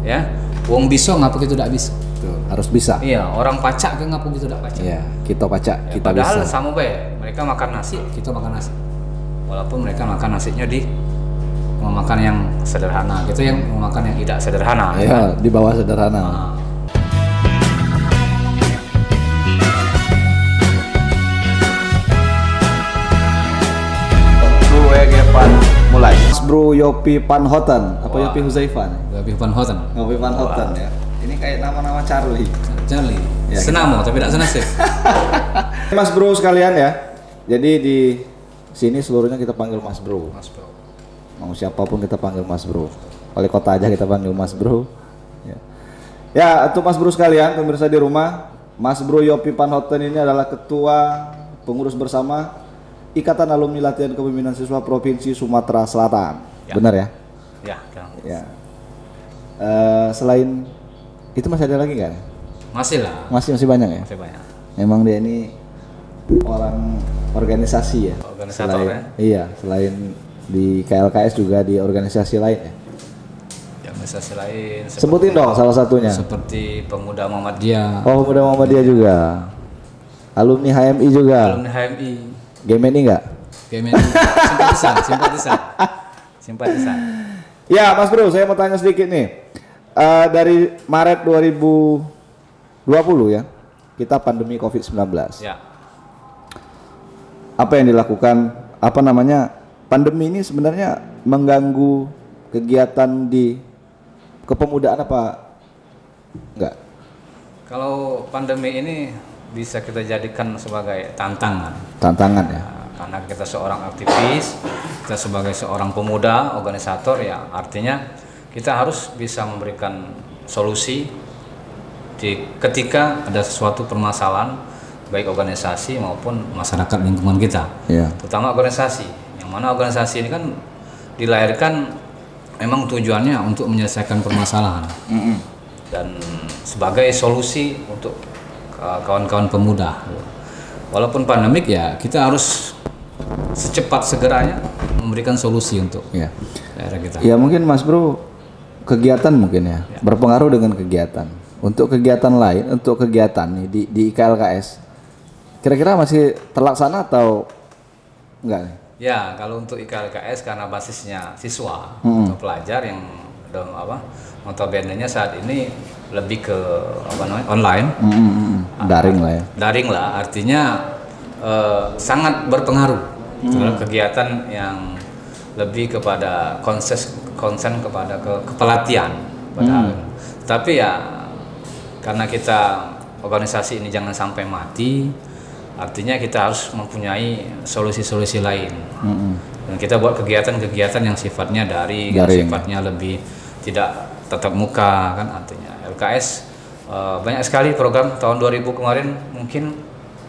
Ya, wong bisa ngapa kita tidak bisa? Tuh, harus bisa. Iya, orang pacak kan ngapa kita tidak pacak? Iya, kita pacak, Ya, kita padahal bisa. sama baik, mereka makan nasi, kita makan nasi. Walaupun mereka makan nasinya mau makan yang sederhana, kita yang mau makan yang tidak sederhana. Iya, di bawah sederhana. Nah, Mulai. Mas Bro Yopi Panhoten, apa Yopi Huzaifan? Yopi Panhoten. Yopi Panhoten ya. Ini kayak nama-nama Charlie. Charlie. Ya, Senamo tapi tidak senasib. Mas Bro sekalian ya. Jadi di sini seluruhnya kita panggil Mas Bro. Mas Bro. Mau siapapun kita panggil Mas Bro. Wali kota aja kita panggil Mas Bro. Ya. Ya, untuk Mas Bro sekalian, pemirsa di rumah, Mas Bro Yopi Panhoten ini adalah ketua pengurus bersama Ikatan Alumni Latihan Kepemimpinan Siswa Provinsi Sumatera Selatan. Ya. Benar ya? Ya, kan. Ya. Selain itu masih ada lagi nggak? Masih lah. Masih banyak ya? Masih banyak. Memang dia ini orang organisasi ya. Organisator ya. Iya, selain di KLKS juga di organisasi lain ya. Di organisasi lain. Sebutin dong salah satunya. Seperti Pemuda Muhammadiyah. Oh, Pemuda Muhammadiyah juga. Alumni HMI juga. Alumni HMI. GMNI enggak? GMNI. Simpatisan. Ya, Mas Bro, saya mau tanya sedikit nih. Dari Maret 2020 ya, kita pandemi COVID-19. Ya. Apa yang dilakukan? Apa namanya? Pandemi ini sebenarnya mengganggu kegiatan di kepemudaan apa enggak? Kalau pandemi ini bisa kita jadikan sebagai tantangan. Tantangan ya. Karena kita seorang aktivis, kita sebagai seorang pemuda, organisator ya, artinya kita harus bisa memberikan solusi ketika ada sesuatu permasalahan baik organisasi maupun masyarakat lingkungan kita. Ya. Terutama organisasi. Yang mana organisasi ini kan dilahirkan memang tujuannya untuk menyelesaikan permasalahan. Dan sebagai solusi untuk kawan-kawan pemuda. Walaupun pandemik ya kita harus secepat segeranya memberikan solusi untuk daerah kita. Ya mungkin Mas Bro kegiatan mungkin ya, berpengaruh dengan kegiatan. Untuk kegiatan lain, untuk kegiatan nih di KLKS, kira-kira masih terlaksana atau enggak? Ya kalau untuk IKLKS karena basisnya siswa atau pelajar yang notabene-nya saat ini lebih ke online, daring lah ya. Daring lah, artinya sangat berpengaruh terhadap kegiatan yang lebih kepada konsen kepada kepelatihan. Tapi ya karena kita organisasi ini jangan sampai mati, artinya kita harus mempunyai solusi-solusi lain. Dan kita buat kegiatan-kegiatan yang sifatnya daring, yang sifatnya lebih tidak tatap muka kan artinya. LKS banyak sekali program tahun 2000 kemarin, mungkin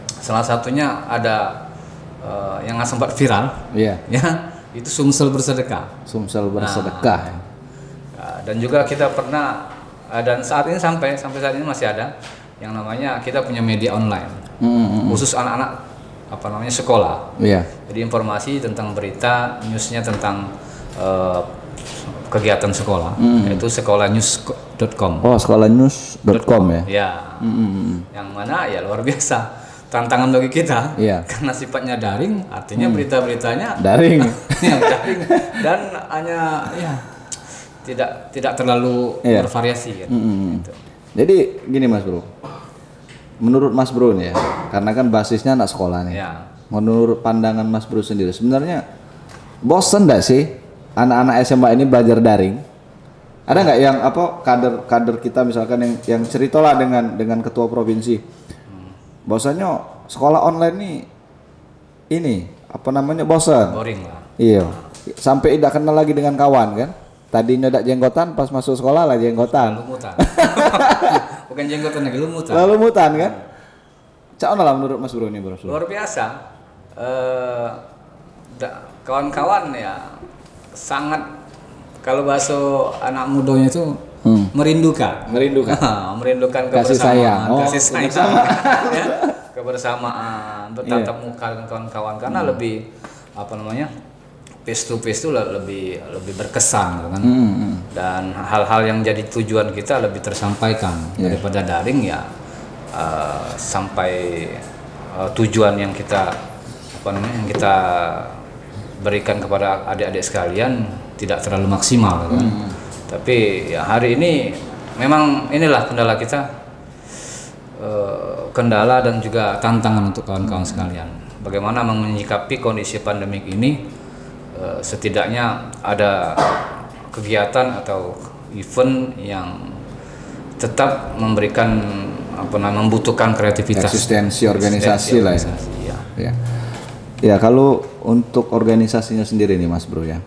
salah satunya ada yang sempat viral. Ya, itu Sumsel Bersedekah. Sumsel Bersedekah. Dan juga kita pernah dan saat ini sampai saat ini masih ada yang namanya kita punya media online. Khusus anak-anak sekolah. Jadi informasi tentang berita, newsnya tentang kegiatan sekolah, yaitu sekolahnews.com. Oh, sekolahnews.com ya. Ya. Yang mana ya luar biasa tantangan bagi kita. Karena sifatnya daring, artinya berita-beritanya daring. Daring dan hanya tidak terlalu bervariasi kan. Gitu. Jadi gini Mas Bro. Menurut Mas Bro nih ya, karena kan basisnya anak sekolah nih. Menurut pandangan Mas Bro sendiri, sebenarnya bosen nggak sih anak-anak SMA ini belajar daring? Ada nggak yang kader kita misalkan yang ceritalah dengan ketua provinsi, bosannya sekolah online ini bosan. Boring lah. Iya, sampai tidak kenal lagi dengan kawan kan? Tadinya ada jenggotan, pas masuk sekolah lah jenggotan. Lumutan. Bukan jenggotan lagi, lumutan. Lumutan kan? Cak lah menurut Mas Bro ini Bro. Luar biasa. Kawan-kawan ya sangat, kalau bahasa anak mudanya itu merindukan kasih sayang, ya, kebersamaan, bertatap muka dengan kawan-kawan karena lebih face to face itu lebih berkesan kan. Dan hal-hal yang jadi tujuan kita lebih tersampaikan daripada daring ya. Sampai tujuan yang kita berikan kepada adik-adik sekalian tidak terlalu maksimal kan. Tapi ya hari ini memang inilah kendala kita, kendala dan juga tantangan untuk kawan-kawan sekalian. Bagaimana menyikapi kondisi pandemik ini, setidaknya ada kegiatan atau event yang tetap memberikan membutuhkan kreativitas, eksistensi organisasi lah ya. Ya, kalau untuk organisasinya sendiri nih Mas Bro ya,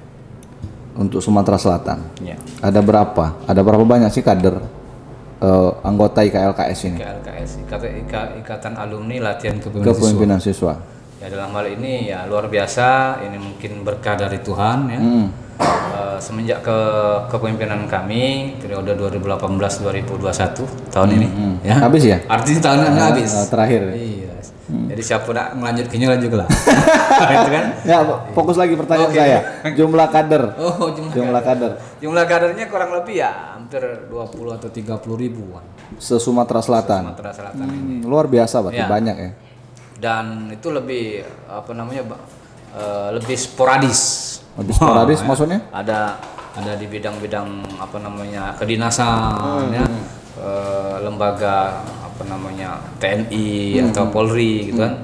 untuk Sumatera Selatan ada berapa banyak sih kader anggota IKLKS ini? Ikatan Alumni Latihan Kepemimpinan Siswa. Ya, dalam hal ini ya luar biasa, ini mungkin berkah dari Tuhan ya. Semenjak kepemimpinan kami periode 2018-2021 tahun ini ya. Habis ya? Artinya tahun habis. Terakhir. Iya. Jadi siapa nak melanjutkannya lanjut lah. Gitu kan? Ya, fokus lagi pertanyaan saya. Jumlah kader. Jumlah kader. Jumlah kadernya kurang lebih ya hampir 20 atau 30 ribuan. Se-Sumatera Selatan. Sumatera Selatan ini. Luar biasa berarti banyak ya. Dan itu lebih lebih sporadis. Lebih sporadis maksudnya? Ada di bidang-bidang kedinasan ya. Lembaga TNI atau Polri gitu kan.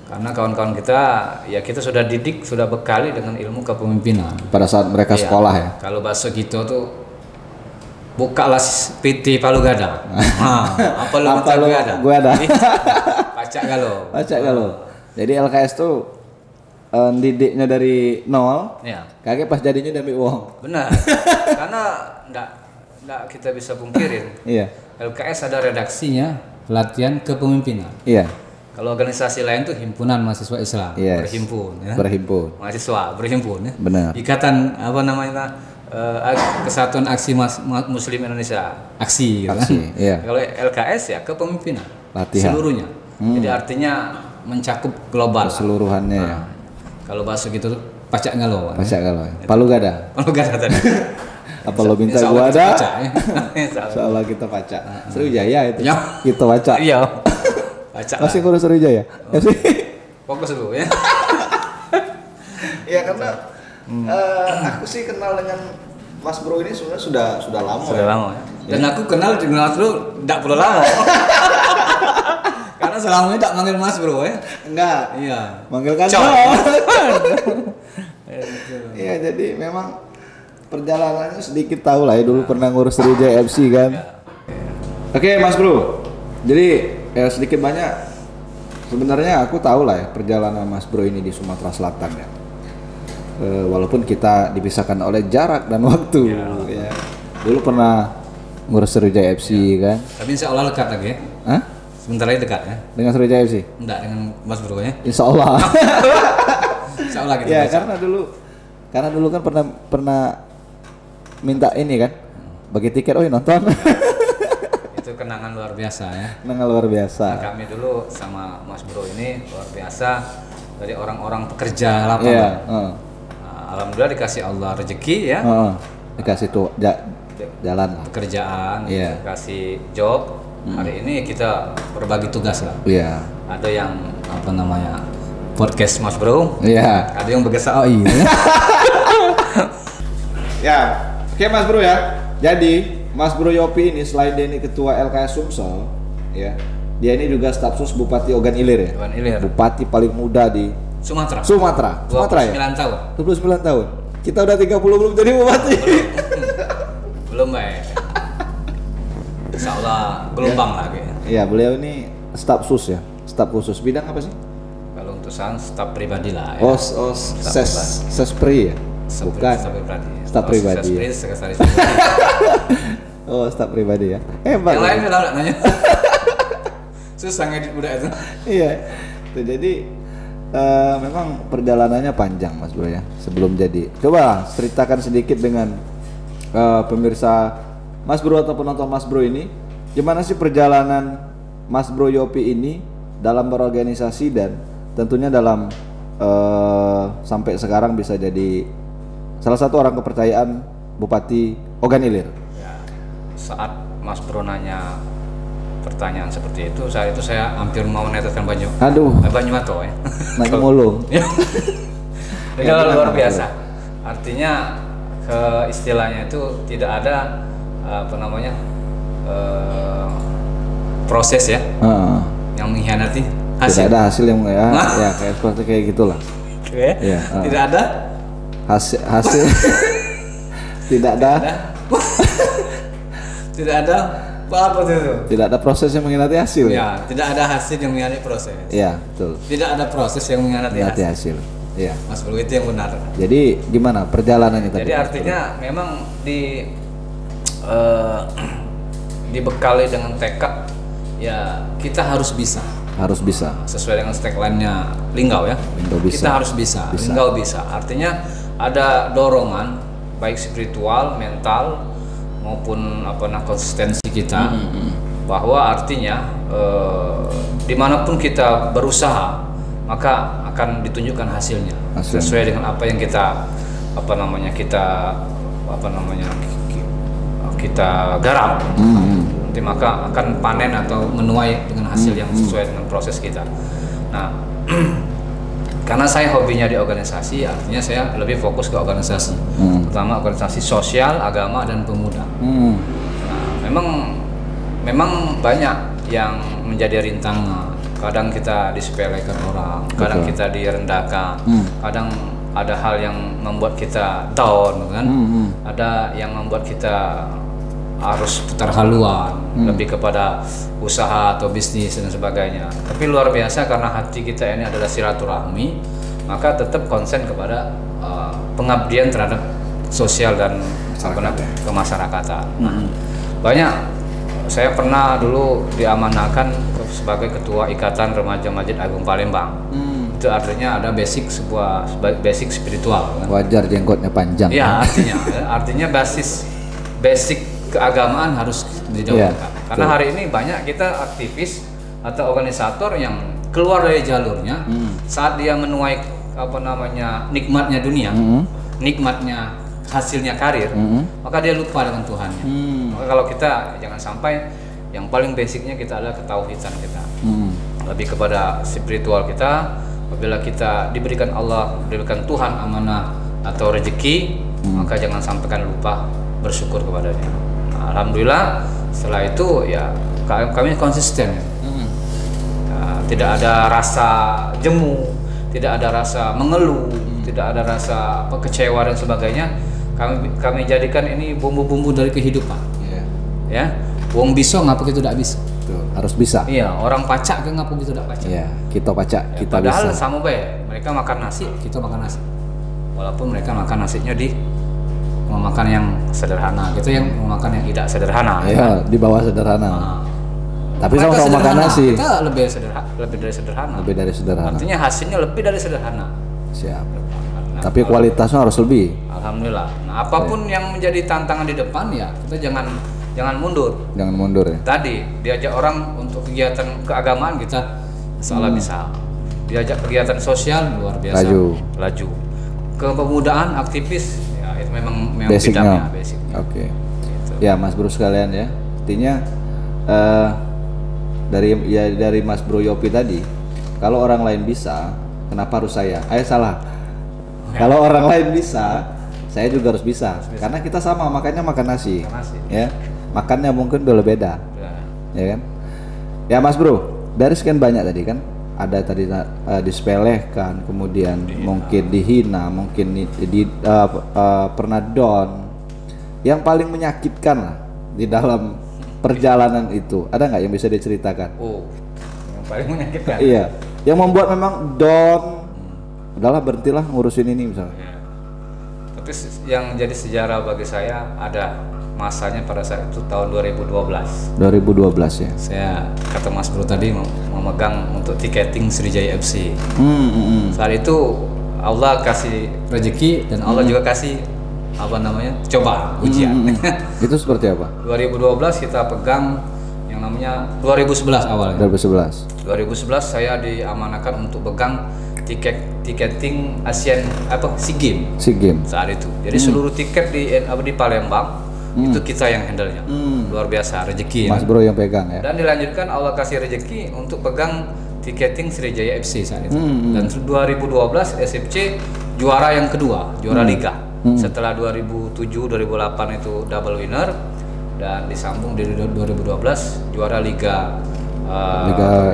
Karena kawan-kawan kita sudah didik, sudah bekali dengan ilmu kepemimpinan pada saat mereka sekolah ya. Kalau bahasa kita tuh bukalah PT Palu Gada. Apa lu Gada? Pacak Galo. Jadi LKS tuh didiknya dari nol. Ya. Kaget pas jadinya demi uang. Benar. Karena enggak kita bisa pungkirin. Iya. LKS ada redaksinya, Latihan Kepemimpinan. Iya. Kalau organisasi lain tuh himpunan mahasiswa Islam, berhimpun. Mahasiswa berhimpun ya. Benar. Ikatan Kesatuan Aksi Muslim Indonesia, aksi gitu kan. Iya. Kalau LKS ya kepemimpinan. Latihan. Seluruhnya. Jadi artinya mencakup global. Keseluruhannya ya. Kalau bahasa gitu tuh Pacak Galo. Palu Gada tadi. Apa lo minta gua ada? Soalnya kita pacak. Sriwijaya itu. Kita pacak. Iya. Pacak. Masih ngurus Sriwijaya. Fokus dulu ya. Ya karena aku sih kenal dengan Mas Bro ini sebenarnya sudah lama. Sudah lama ya. Dan aku kenal dengan Mas Bro enggak perlu lama. Karena selama ini tak manggil Mas Bro ya. Enggak. Iya. Manggil kan. Iya, jadi memang perjalanannya sedikit tahu lah ya, dulu pernah ngurus Sriwijaya FC kan. Oke, Mas Bro. Jadi sedikit banyak sebenarnya aku tahu lah ya perjalanan Mas Bro ini di Sumatera Selatan ya. Walaupun kita dipisahkan oleh jarak dan waktu ya. Dulu pernah ngurus Sriwijaya FC kan. Tapi insya Allah dekat lagi ya. Hah? Sebentar lagi dekat ya. Dengan Sriwijaya FC? Enggak, dengan Mas Bro ya. Insya Allah. Insya Allah gitu. Ya, karena dulu kan pernah minta ini kan, bagi tiket, nonton. Itu kenangan luar biasa ya. Kenangan luar biasa. Nah, kami dulu sama Mas Bro ini luar biasa dari orang-orang pekerja lapangan. Nah, alhamdulillah dikasih Allah rezeki ya. Dikasih tuh jalan pekerjaan, dikasih job. Hari ini kita berbagi tugas lah. Iya. Ada yang podcast Mas Bro. Iya. Ada yang bergesak. Oh iya. Ya. Oke Mas Bro ya, jadi Mas Bro Yopi ini selain dia ini ketua LKS Sumsel, ya, dia ini juga staf sus Bupati Ogan Ilir ya. Ogan Ilir. Bupati paling muda di Sumatera. 29 ya? Tahun. 29 tahun. Kita udah 30 belum jadi bupati. Belum baik. Insya Allah gelombang lagi. Iya, beliau ini staf sus ya, staf khusus. Bidang apa sih? Kalau untuk saya staf pribadi lah. Ya. Sespri ya. Bukan. Staf pribadi. Oh, staf pribadi ya. Hebat. Yang lain enggak nanya. Susah ngedit budak itu. Iya. Tuh, jadi memang perjalanannya panjang Mas Bro ya sebelum jadi. Coba ceritakan sedikit dengan pemirsa Mas Bro atau penonton Mas Bro ini, gimana sih perjalanan Mas Bro Yopi ini dalam berorganisasi dan tentunya dalam sampai sekarang bisa jadi salah satu orang kepercayaan Bupati Ogan Ilir. Ya, saat Mas Bro nanya pertanyaan seperti itu, saat itu saya hampir mau meneteskan Banyumato ya. Nanya mulu. Itu luar biasa. Artinya istilahnya itu tidak ada proses ya yang mengkhianati hasil. Tidak ada hasil yang ya kayak seperti kayak gitulah. Ya, tidak ada hasil tidak ada tidak ada apa itu? Tidak ada proses yang mengkhianati hasil. Ya, tidak ada hasil yang mengkhianati proses. Iya, betul. Tidak ada proses yang mengkhianati hasil. Iya. Mas Bro, itu yang benar. Jadi gimana perjalanannya tadi? Jadi artinya memang dibekali dengan tekad, ya kita harus bisa. Harus bisa. Sesuai dengan tagline-nya Linggau ya. Kita harus bisa. Linggau bisa. Artinya ada dorongan baik spiritual, mental maupun konsistensi kita, bahwa artinya dimanapun kita berusaha maka akan ditunjukkan hasilnya sesuai dengan apa yang kita kita garap. Nanti maka akan panen atau menuai dengan hasil yang sesuai dengan proses kita. Nah, karena saya hobinya di organisasi, artinya saya lebih fokus ke organisasi, terutama organisasi sosial, agama dan pemuda. Nah, memang banyak yang menjadi rintangan. Kadang kita disepelekan orang, kadang kita direndahkan, kadang ada hal yang membuat kita down, kan? Ada yang membuat kita harus putar haluan, lebih kepada usaha atau bisnis dan sebagainya. Tapi luar biasa karena hati kita ini adalah silaturahmi, maka tetap konsen kepada pengabdian terhadap sosial dan kemasyarakatan. Banyak, saya pernah dulu diamanahkan sebagai ketua Ikatan Remaja Masjid Agung Palembang. Itu artinya ada basic spiritual. Kan? Wajar jenggotnya panjang. Ya, artinya basic keagamaan harus didahulukan. Karena hari ini banyak kita aktivis atau organisator yang keluar dari jalurnya saat dia menuai nikmatnya dunia, nikmatnya hasilnya karir, maka dia lupa dengan Tuhannya. Maka kalau kita jangan sampai, yang paling basicnya kita adalah ketauhidan kita, lebih kepada spiritual kita. Apabila kita diberikan Tuhan amanah atau rezeki, maka jangan sampaikan lupa bersyukur kepadanya. Nah, alhamdulillah setelah itu ya kami konsisten. Tidak ada rasa jemu, tidak ada rasa mengeluh, tidak ada rasa kecewa dan sebagainya. Kami jadikan ini bumbu-bumbu dari kehidupan. Ya, wong bisa ngapa kita tidak bisa? Harus bisa. Iya, orang pacak kan ngapa kita tidak pacak? Iya, kita pacak, ya, kita padahal bisa. Sama baik, mereka makan nasi, kita makan nasi. Walaupun mereka makan nasinya di memakan yang sederhana, kita yang memakan yang tidak sederhana. Iya, kan? Di bawah sederhana. Tapi sama-sama makan nasi. Kita lebih dari sederhana. Lebih dari sederhana. Artinya hasilnya lebih dari sederhana. Siap. Nah, tapi kualitasnya harus lebih. Alhamdulillah. Nah, apapun yang menjadi tantangan di depan ya kita jangan mundur. Jangan mundur ya. Tadi diajak orang untuk kegiatan keagamaan kita insyaallah bisa. Diajak kegiatan sosial luar biasa. Laju. Kepemudaan, aktivis ya itu memang bidangnya basic. Oke. Gitu. Ya Mas Bro sekalian ya. Artinya dari Mas Bro Yopi tadi, kalau orang lain bisa, kenapa harus saya? Salah. Ya. Kalau orang lain bisa, saya juga harus bisa. Karena kita sama, makanya makan nasi. Ya. Makannya mungkin beda. Ya kan? Ya Mas Bro, dari sekian banyak tadi kan, ada tadi disepelekan, kemudian mungkin dihina, mungkin pernah down. Yang paling menyakitkan lah di dalam perjalanan itu, ada nggak yang bisa diceritakan? Oh, yang paling menyakitkan? Iya, yang membuat memang down. Udahlah berhentilah ngurusin ini misalnya. Ya. Tapi yang jadi sejarah bagi saya ada masanya pada saat itu tahun 2012. 2012 ya. Saya kata Mas Bro tadi memegang untuk tiketing Sriwijaya FC. Saat itu Allah kasih rezeki dan Allah juga kasih coba ujian. Itu seperti apa? 2012 kita pegang yang namanya 2011 awalnya. 2011 saya diamanahkan untuk pegang tiketing ASEAN SEA Games saat itu. Jadi seluruh tiket di Palembang itu kita yang handle-nya. Luar biasa rezeki Mas Bro yang pegang ya. Dan dilanjutkan Allah kasih rezeki untuk pegang tiketing Sriwijaya FC saat itu. Dan 2012 SFC juara yang kedua, juara liga. Setelah 2007-2008 itu double winner, dan disambung di 2012 juara Liga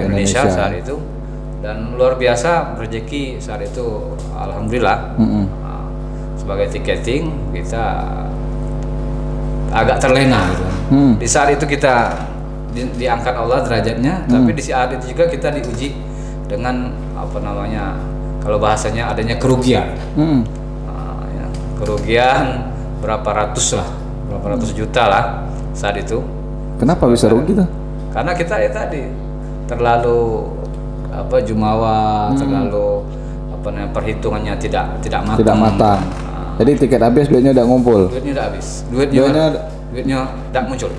Indonesia saat itu. Dan luar biasa rezeki saat itu, alhamdulillah. Sebagai tiketing kita agak terlena gitu. Di saat itu kita diangkat Allah derajatnya, tapi di saat itu juga kita diuji dengan kalau bahasanya adanya kerugian. Kerugian berapa ratus juta lah saat itu. Kenapa bisa rugi tuh? Karena kita tadi terlalu jumawa, terlalu perhitungannya tidak matang. Jadi tiket habis, duitnya udah ngumpul. Duitnya udah habis. Duitnya tidak muncul.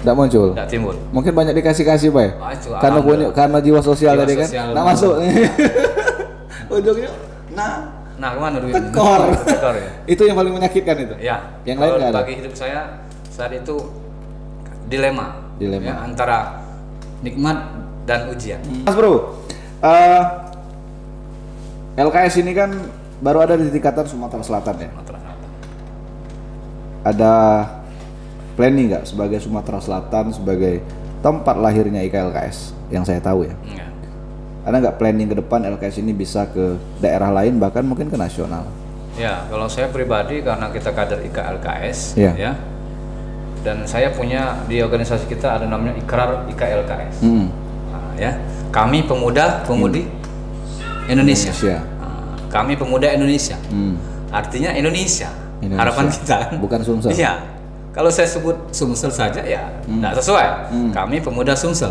Tidak timbul. Mungkin banyak dikasih Pak. Karena jiwa sosial tadi kan. Nah masuk. Ujungnya kemana duitnya? Tekor ya. Itu yang paling menyakitkan itu. Ya. Yang lain nggak ada. Bagi hidup saya saat itu dilema. Ya, antara nikmat dan ujian. Mas Bro, LKS ini kan baru ada di tingkatan Sumatera Selatan ya. Ada planning nggak sebagai Sumatera Selatan sebagai tempat lahirnya IKLKS yang saya tahu ya? Ada nggak planning ke depan LKS ini bisa ke daerah lain bahkan mungkin ke nasional? Ya, kalau saya pribadi karena kita kader IKLKS ya, dan saya punya di organisasi kita ada namanya Ikrar IKLKS. Ya, kami pemudi Indonesia. Kami pemuda Indonesia. Artinya Indonesia. Harapan kita. Bukan Sumsel. Iya. Kalau saya sebut Sumsel saja ya tidak sesuai. Kami pemuda Sumsel.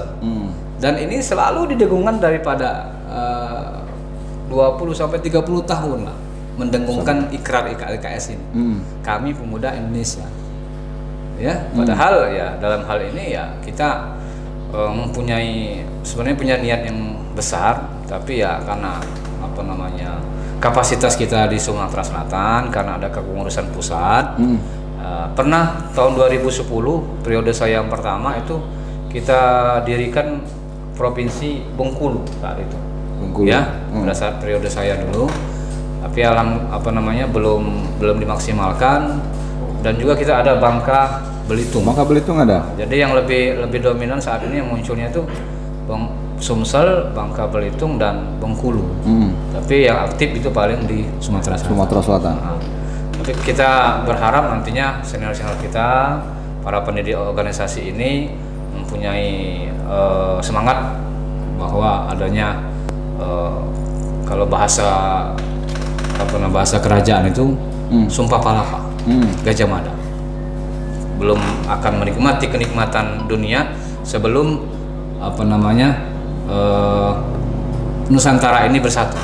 Dan ini selalu didengungkan daripada 20 sampai 30 tahun lah mendengungkan ikrar IKLKS ini. Kami pemuda Indonesia. Ya, padahal ya dalam hal ini ya kita sebenarnya punya niat yang besar, tapi ya karena kapasitas kita di Sumatera Selatan karena ada kepengurusan pusat. Pernah tahun 2010 periode saya yang pertama itu kita dirikan provinsi Bengkulu saat itu. Ya, pada saat periode saya dulu. Tapi belum dimaksimalkan, dan juga kita ada Bangka Belitung. Bangka Belitung ada. Jadi yang lebih dominan saat ini yang munculnya itu Sumsel, Bangka Belitung dan Bengkulu. Tapi yang aktif itu paling di Sumatera Selatan. Tapi kita berharap nantinya senior-senior kita, para pendidik organisasi ini mempunyai semangat bahwa adanya kalau bahasa kerajaan itu Sumpah Palapa, Gajah Mada. Belum akan menikmati kenikmatan dunia sebelum Nusantara ini bersatu.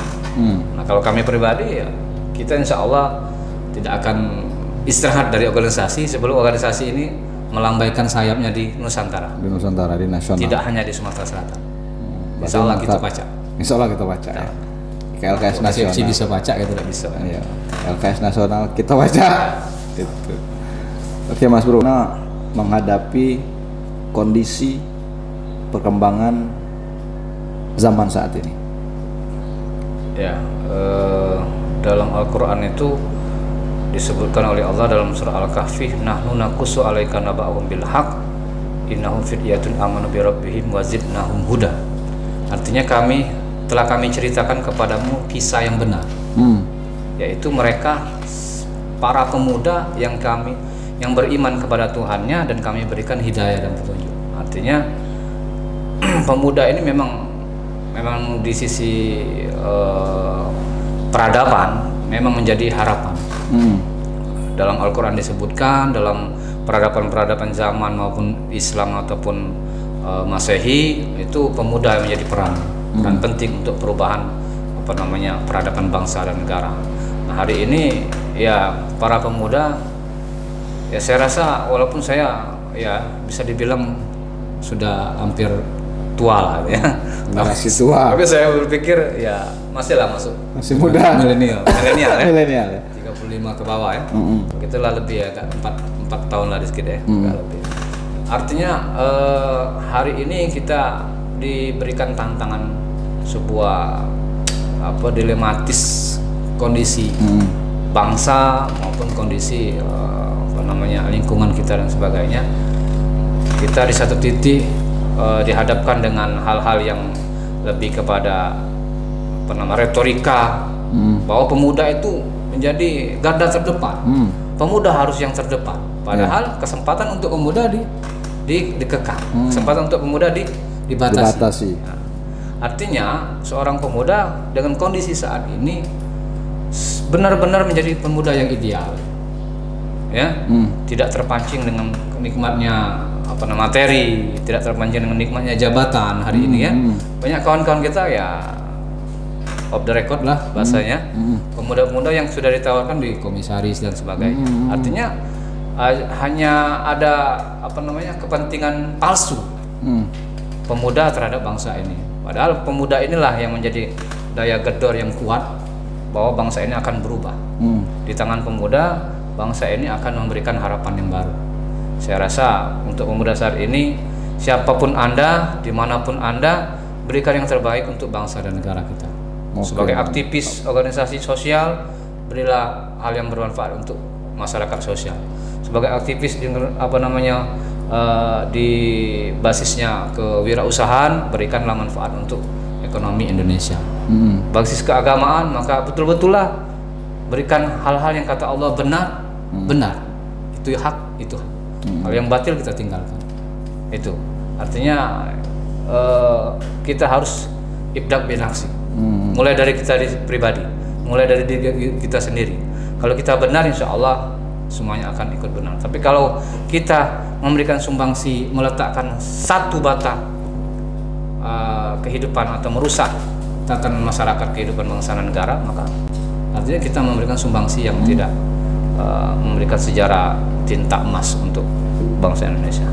Nah, kalau kami pribadi ya kita insya Allah tidak akan istirahat dari organisasi sebelum organisasi ini melambaikan sayapnya di Nusantara. Di nasional. Tidak hanya di Sumatera Selatan. Insya Allah kita baca. Ya. LKS nasional. Bisa baca, kita tidak bisa. Ya. LKS nasional kita baca. Gitu. Oke Mas Bro, menghadapi kondisi perkembangan zaman saat ini. Ya, dalam Al-Quran itu disebutkan oleh Allah dalam surah Al-Kahfi, nahnu naqussu 'alaika naba'ahum bil haqq innahum fityatun amanu bi rabbihim wa zidnahum huda. Artinya telah kami ceritakan kepadamu kisah yang benar, yaitu mereka para pemuda yang beriman kepada Tuhannya dan kami berikan hidayah dan petunjuk. Artinya pemuda ini memang di sisi peradaban memang menjadi harapan. Dalam Al-Quran disebutkan dalam peradaban zaman maupun Islam ataupun Masehi itu pemuda yang menjadi peran penting untuk perubahan peradaban bangsa dan negara. Nah, hari ini ya para pemuda ya saya rasa walaupun saya ya bisa dibilang sudah hampir tua lah ya. Generasi tua. Tapi saya berpikir ya masih lah masuk. Masih muda. Milenial ya. Milenial ya. 35 ke bawah ya. Begitulah lebih ya, 4 tahun lah sedikit ya. Lebih. Artinya hari ini kita diberikan tantangan sebuah dilematis kondisi bangsa maupun kondisi lingkungan kita dan sebagainya. Kita di satu titik dihadapkan dengan hal-hal yang lebih kepada retorika bahwa pemuda itu menjadi garda terdepan. Pemuda harus yang terdepan. Padahal kesempatan untuk pemuda dikekang. Kesempatan untuk pemuda dibatasi. Nah, artinya seorang pemuda dengan kondisi saat ini benar-benar menjadi pemuda yang ideal. Ya, tidak terpancing dengan nikmatnya materi, tidak terpancing dengan nikmatnya jabatan hari ini ya. Banyak kawan-kawan kita ya off the record lah bahasanya, pemuda-pemuda yang sudah ditawarkan di komisaris dan sebagainya. Artinya hanya ada kepentingan palsu pemuda terhadap bangsa ini. Padahal pemuda inilah yang menjadi daya gedor yang kuat bahwa bangsa ini akan berubah. Di tangan pemuda, bangsa ini akan memberikan harapan yang baru. Saya rasa untuk pemuda saat ini, siapapun Anda, dimanapun Anda, berikan yang terbaik untuk bangsa dan negara kita. Sebagai aktivis organisasi sosial, berilah hal yang bermanfaat untuk masyarakat sosial. Sebagai aktivis di basisnya kewirausahaan, berikanlah manfaat untuk ekonomi Indonesia. Basis keagamaan, maka betul-betullah berikan hal-hal yang kata Allah benar, itu hak, itu hak. Hal yang batil kita tinggalkan. Itu artinya kita harus ibdak binaksi. Mulai dari kita pribadi, mulai dari diri kita sendiri. Kalau kita benar, insya Allah semuanya akan ikut benar. Tapi kalau kita memberikan sumbangsi, meletakkan satu bata kehidupan atau merusak tatanan masyarakat, kehidupan bangsa dan negara, maka artinya kita memberikan sumbangsi yang tidak memberikan sejarah tinta emas untuk bangsa Indonesia.